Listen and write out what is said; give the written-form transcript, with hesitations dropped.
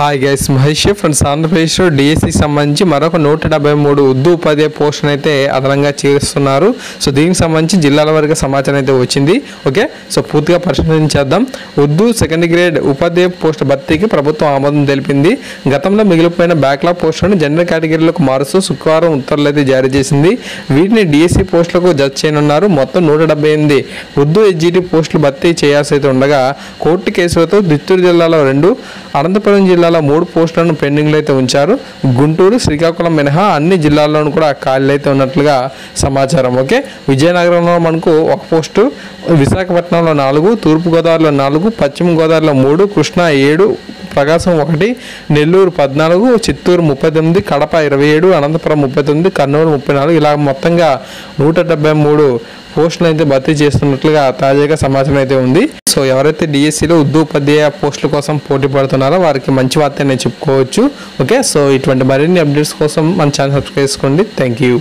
Hi guys, Mahesh friends. ఆంధ్రప్రదేశ్లో డిఎస్సికి సంబంధించి మరొక 173 ఉర్దూ ఉపాధ్యాయ పోస్టులను అయితే అదనంగా చేస్తున్నారు. సో దీనికి సంబంధించి జిల్లాల వారీగా సమాచారం అయితే వచ్చింది. ఓకే, సో పూర్తిగా పరిశీలించేద్దాం. ఉర్దూ సెకండ్ గ్రేడ్ ఉపాధ్యాయ పోస్టు భర్తీకి ప్రభుత్వం ఆమోదం తెలిపింది. గతంలో మిగిలిపోయిన బ్యాక్లాగ్ పోస్టులను జనరల్ కేటగిరీలకు మారుస్తూ శుక్రవారం ఉత్తర్వులు అయితే జారీ చేసింది. వీటిని డిఎస్సి పోస్టులకు జత చేయనున్నారు. మొత్తం 178 ఉర్దూ ఎస్జిటి పోస్టులు భర్తీ చేయాల్సి అయితే ఉండగా కోర్టు కేసులతో చిత్తూరు జిల్లాలో 2, అనంతపురం జిల్లాలో 3 పోస్టులను పెండింగ్లో అయితే ఉంచారు. గుంటూరు, శ్రీకాకుళం మినహా అన్ని జిల్లాల్లోనూ కూడా ఖాళీలు అయితే ఉన్నట్లుగా సమాచారం. ఓకే, విజయనగరంలో మనకు 1 పోస్టు, విశాఖపట్నంలో 4, తూర్పుగోదావరిలో 4, పశ్చిమ గోదావరిలో 3, కృష్ణా 7, ప్రకాశం 1, నెల్లూరు 14, చిత్తూరు 39, కడప 27, అనంతపురం 39, కర్నూలు 34, ఇలా మొత్తంగా 173 పోస్టులు అయితే భర్తీ చేస్తున్నట్లుగా తాజాగా సమాచారం అయితే ఉంది. సో ఎవరైతే డిఎస్సిలో ఉర్దూ ఉపాధ్యాయ పోస్టుల కోసం పోటీ పడుతున్నారో వారికి మంచి వార్త నేను చెప్పుకోవచ్చు. ఓకే, సో ఇటువంటి మరిన్ని అప్డేట్స్ కోసం మన ఛానల్ సబ్స్క్రైబ్ చేసుకోండి. Thank you.